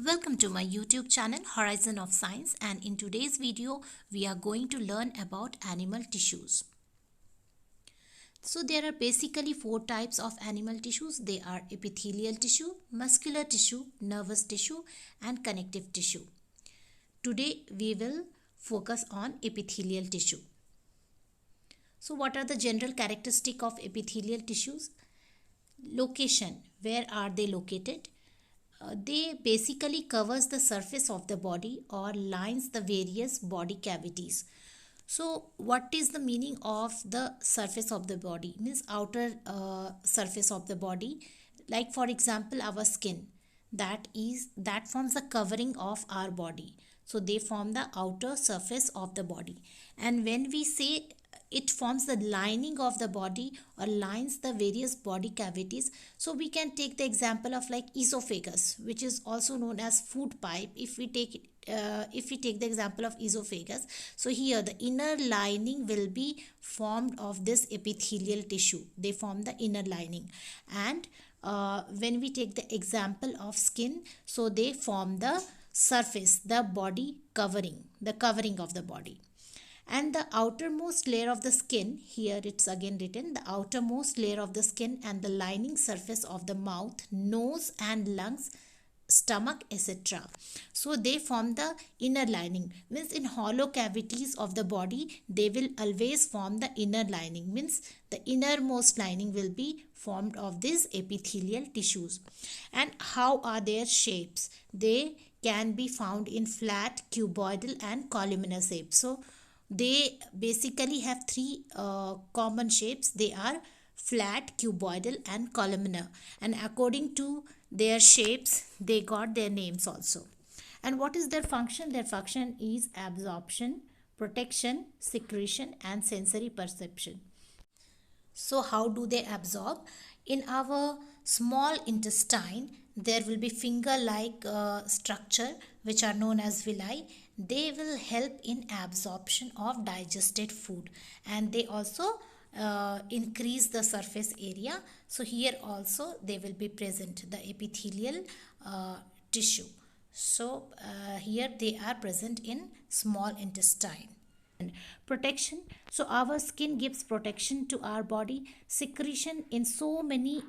Welcome to my YouTube channel Horizon of Science, and in today's video we are going to learn about animal tissues. So there are basically four types of animal tissues. They are epithelial tissue, muscular tissue, nervous tissue and connective tissue. Today we will focus on epithelial tissue. So what are the general characteristics of epithelial tissues? Location, where are they located? They basically covers the surface of the body or lines the various body cavities. So what is the meaning of the surface of the body? Means outer surface of the body. Like for example our skin, that forms the covering of our body. So they form the outer surface of the body. And when we say it forms the lining of the body or lines the various body cavities, so we can take the example of like esophagus, which is also known as food pipe. If we take the example of esophagus, so here the inner lining will be formed of this epithelial tissue. They form the inner lining. And when we take the example of skin, so they form the surface, the body covering, the covering of the body. And the outermost layer of the skin, here it's again written, the outermost layer of the skin and the lining surface of the mouth, nose and lungs, stomach, etc. So they form the inner lining. Means in hollow cavities of the body, they will always form the inner lining. Means the innermost lining will be formed of these epithelial tissues. And how are their shapes? They can be found in flat, cuboidal and columnar shape. So they basically have three common shapes. They are flat, cuboidal and columnar, and according to their shapes they got their names also. And what is their function? Their function is absorption, protection, secretion and sensory perception. So how do they absorb? In our small intestine, there will be finger-like structure which are known as villi. They will help in absorption of digested food, and they also increase the surface area. So here also they will be present, the epithelial tissue. So here they are present in small intestine. Protection, so our skin gives protection to our body. Secretion, in so many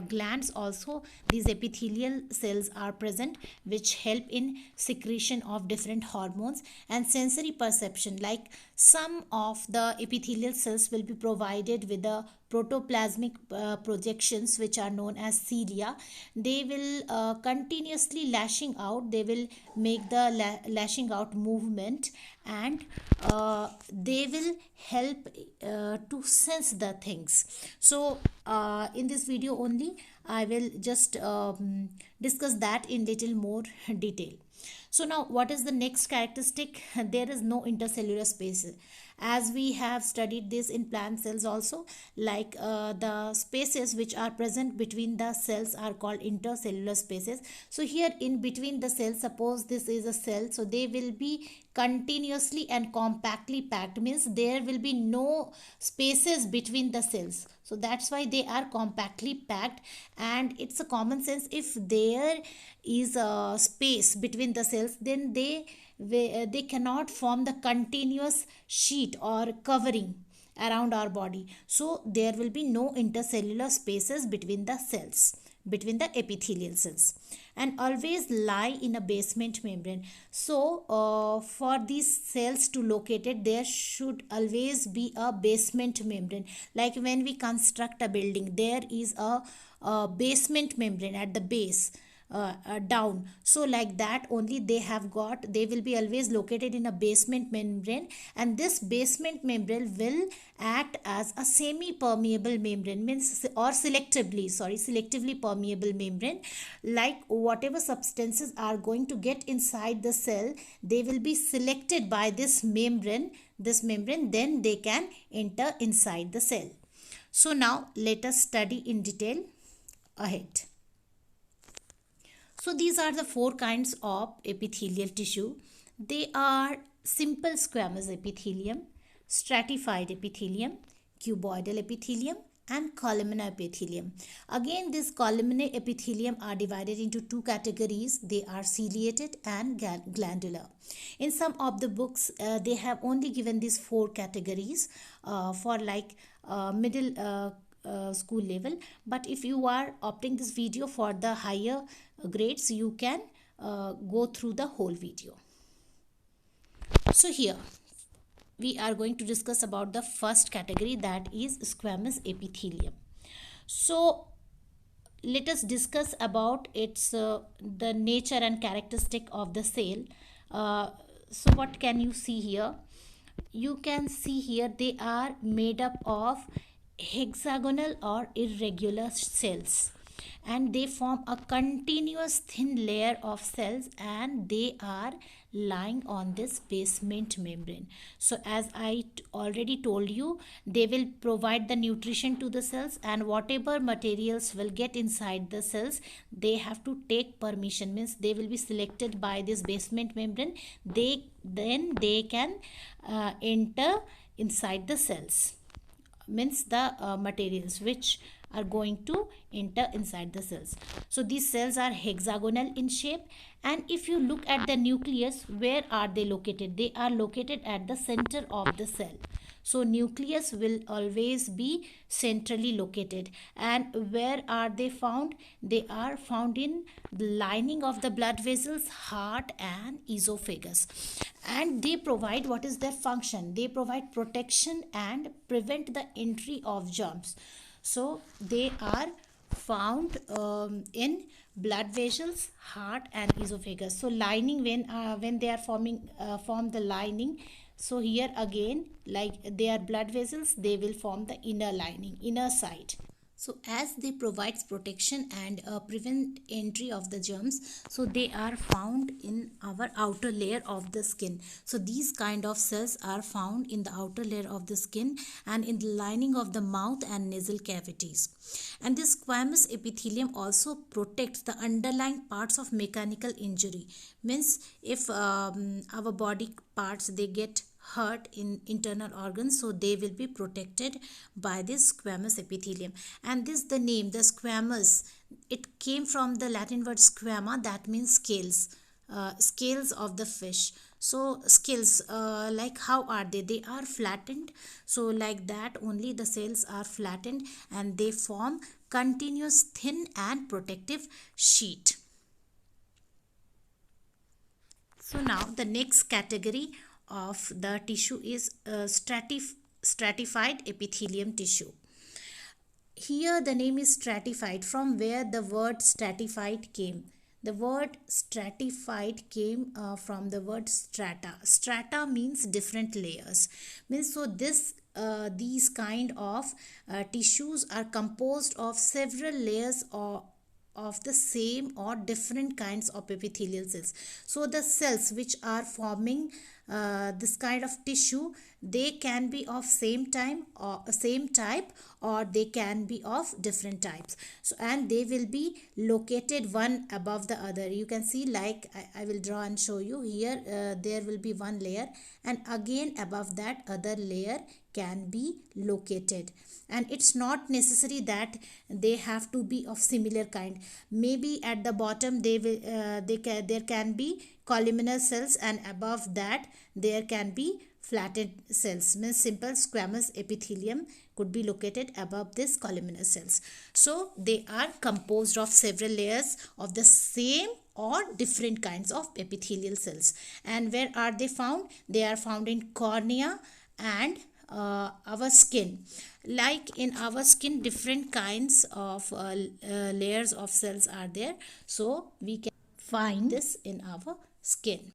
glands also these epithelial cells are present which help in secretion of different hormones. And sensory perception, like some of the epithelial cells will be provided with the protoplasmic projections which are known as cilia. They will continuously lashing out, they will make the lashing out movement, and they will help to sense the things. So in this video only I will just discuss that in little more detail. So now what is the next characteristic? There is no intercellular space, as we have studied this in plant cells also. Like the spaces which are present between the cells are called intercellular spaces. So here in between the cells, suppose this is a cell, so they will be continuously and compactly packed. Means there will be no spaces between the cells, so that's why they are compactly packed. And it's a common sense, if there is a space between the cells, then they cannot form the continuous sheet or covering around our body. So there will be no intercellular spaces between the cells, between the epithelial cells, and always lie in a basement membrane. So for these cells to locate it, there should always be a basement membrane. Like when we construct a building, there is a basement membrane at the base, down. So like that only they have got, they will be always located in a basement membrane, and this basement membrane will act as a semi permeable membrane. Means, or selectively permeable membrane. Like whatever substances are going to get inside the cell, they will be selected by this membrane, then they can enter inside the cell. So now let us study in detail ahead. So these are the four kinds of epithelial tissue. They are simple squamous epithelium, stratified epithelium, cuboidal epithelium and columnar epithelium. Again, this columnar epithelium are divided into two categories. They are ciliated and glandular. In some of the books, they have only given these four categories for like middle school level. But if you are opting this video for the higher grades, you can go through the whole video. So here we are going to discuss about the first category, that is squamous epithelium. So let us discuss about its the nature and characteristic of the cell. So what can you see here? You can see here they are made up of hexagonal or irregular cells, and they form a continuous thin layer of cells, and they are lying on this basement membrane. So as I already told you, they will provide the nutrition to the cells, and whatever materials will get inside the cells, they have to take permission, means they will be selected by this basement membrane. Then they can enter inside the cells, means the materials which are going to enter inside the cells. So these cells are hexagonal in shape, and if you look at the nucleus, where are they located? They are located at the center of the cell. So nucleus will always be centrally located. And where are they found? They are found in the lining of the blood vessels, heart and esophagus. And they provide, what is their function? They provide protection and prevent the entry of germs. So they are found in blood vessels, heart and esophagus. So lining, when they are form the lining, so here again, like they are blood vessels, they will form the inner lining, inner side. So as they provides protection and prevent entry of the germs, so they are found in our outer layer of the skin. So these kind of cells are found in the outer layer of the skin and in the lining of the mouth and nasal cavities. And this squamous epithelium also protects the underlying parts of mechanical injury. Means if our body parts, they get hurt in internal organs, so they will be protected by this squamous epithelium. And this, the name, the squamous, it came from the Latin word squama, that means scales, scales of the fish. So scales, like how are they? They are flattened. So like that only the cells are flattened, and they form continuous thin and protective sheet. So now the next category of the tissue is stratified epithelium tissue. Here the name is stratified, from where the word stratified came. The word stratified came from the word strata. Strata means different layers. Means so this these kind of tissues are composed of several layers of the same or different kinds of epithelial cells. So the cells which are forming this kind of tissue, they can be of same type, or they can be of different types. So and they will be located one above the other. You can see, like I will draw and show you here. There will be one layer, and again above that other layer can be located. And it's not necessary that they have to be of similar kind. Maybe at the bottom there can be columnar cells, and above that there can be flattened cells. Means simple squamous epithelium could be located above this columnar cells. So they are composed of several layers of the same or different kinds of epithelial cells. And where are they found? They are found in cornea and our skin. Like in our skin, different kinds of layers of cells are there, so we can find this in our skin.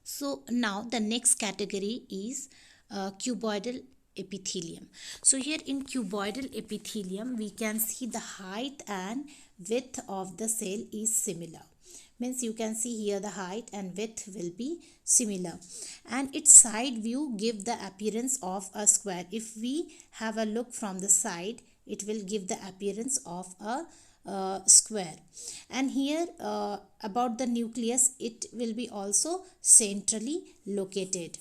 So now the next category is cuboidal epithelium. So here in cuboidal epithelium, we can see the height and width of the cell is similar. Means you can see here the height and width will be similar, and its side view give the appearance of a square. If we have a look from the side, it will give the appearance of a square. And here about the nucleus, it will be also centrally located.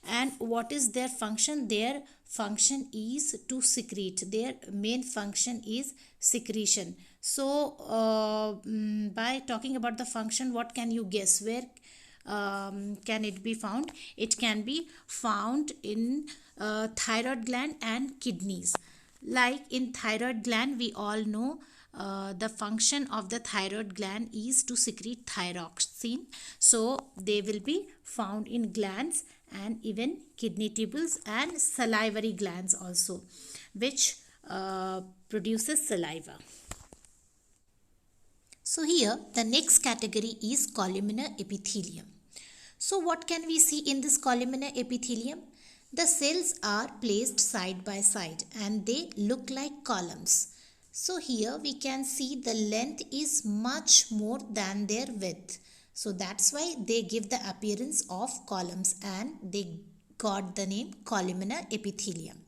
And what is their function? Their function is to secrete. Their main function is secretion. So by talking about the function, what can you guess? Where can it be found? It can be found in thyroid gland and kidneys. Like in thyroid gland, we all know the function of the thyroid gland is to secrete thyroxine. So they will be found in glands and even kidney tubules and salivary glands also, which produces saliva. So here the next category is columnar epithelium. So what can we see in this columnar epithelium? The cells are placed side by side and they look like columns. So here we can see the length is much more than their width. So that's why they give the appearance of columns and they got the name columnar epithelium.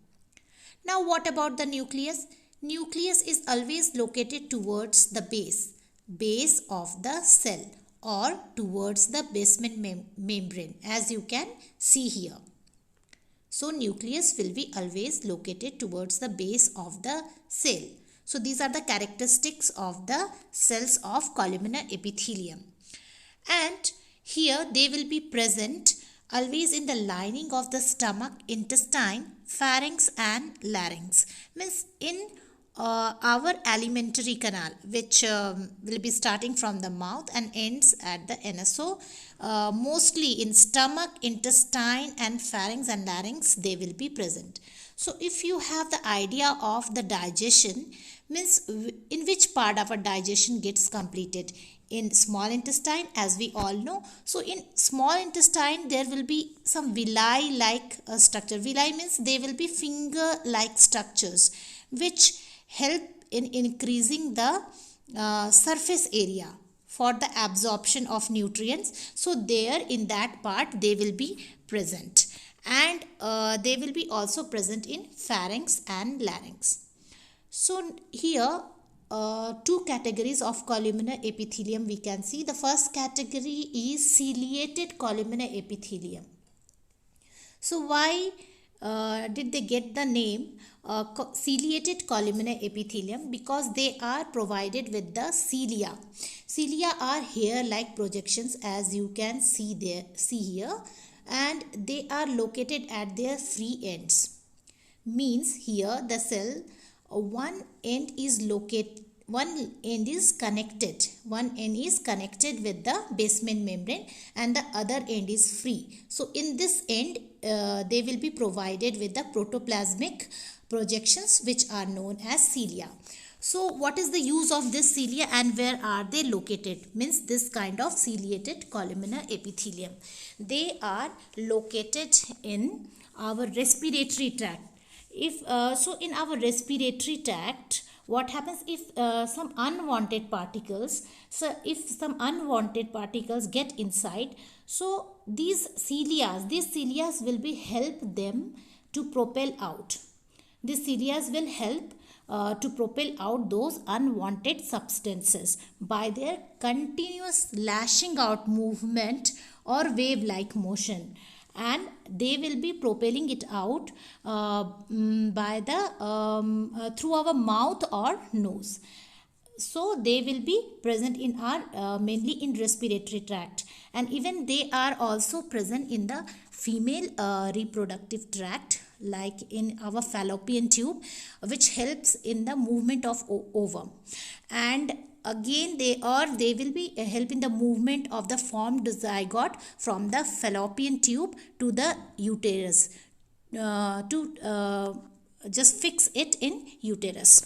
Now what about the nucleus? Nucleus is always located towards the base of the cell or towards the basement membrane, as you can see here. So nucleus will be always located towards the base of the cell. So these are the characteristics of the cells of columnar epithelium. And here they will be present always in the lining of the stomach, intestine, pharynx and larynx. Means in our alimentary canal, which will be starting from the mouth and ends at the anus. So mostly in stomach, intestine and pharynx and larynx they will be present. So if you have the idea of the digestion, means in which part of a digestion gets completed? In small intestine, as we all know. So in small intestine there will be some villi like structure. Villi means they will be finger like structures which help in increasing the surface area for the absorption of nutrients. So there in that part they will be present, and they will be also present in pharynx and larynx. So here two categories of columnar epithelium we can see. The first category is ciliated columnar epithelium. So why did they get the name ciliated columnar epithelium? Because they are provided with the cilia. Cilia are hair-like projections, as you can see here, and they are located at their free ends. Means here the cell, one end is connected with the basement membrane and the other end is free. So in this end they will be provided with the protoplasmic projections which are known as cilia. So what is the use of this cilia and where are they located? Means this kind of ciliated columnar epithelium, they are located in our respiratory tract. So in our respiratory tract, what happens if some unwanted particles get inside? So these cilia will be help them to propel out. These cilia will help to propel out those unwanted substances by their continuous lashing out movement or wave-like motion, and they will be propelling it out by the through our mouth or nose. So they will be present in our mainly in respiratory tract, and even they are also present in the female reproductive tract, like in our fallopian tube, which helps in the movement of ovum. And again they will be help in the movement of the formed zygote from the fallopian tube to the uterus to just fix it in uterus.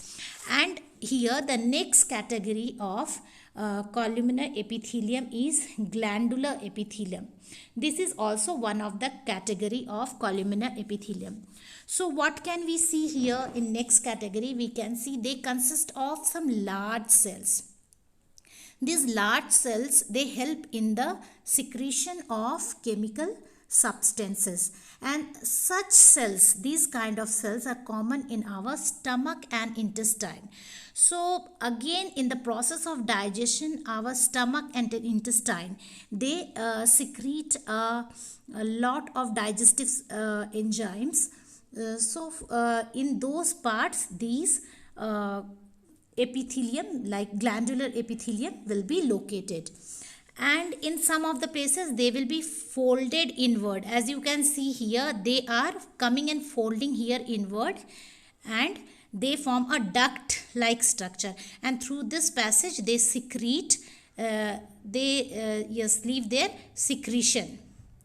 And here the next category of columnar epithelium is glandular epithelium. This is also one of the category of columnar epithelium. So what can we see here in next category? We can see they consist of some large cells. These large cells, they help in the secretion of chemical substances, and such cells, these kind of cells are common in our stomach and intestine. So again, in the process of digestion, our stomach and intestine, they secrete a lot of digestive enzymes In those parts, these epithelium, like glandular epithelium, will be located, and in some of the places they will be folded inward. As you can see here, they are coming and folding here inward, and they form a duct like structure, and through this passage they secrete, yes, leave their secretion.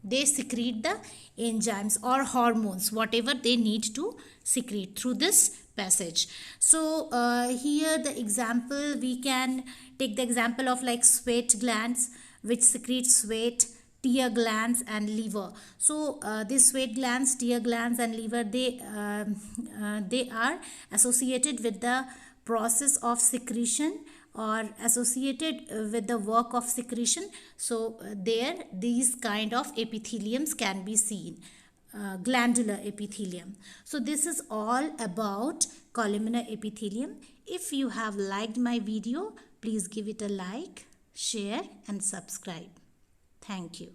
They secrete the enzymes or hormones, whatever they need to secrete through this passage. So here the example, we can take the example of like sweat glands, which secrete sweat, tear glands and liver. So these sweat glands, tear glands and liver, they are associated with the process of secretion, or associated with the work of secretion. So there these kind of epitheliums can be seen, glandular epithelium. So this is all about columnar epithelium. If you have liked my video, please give it a like, share and subscribe. Thank you.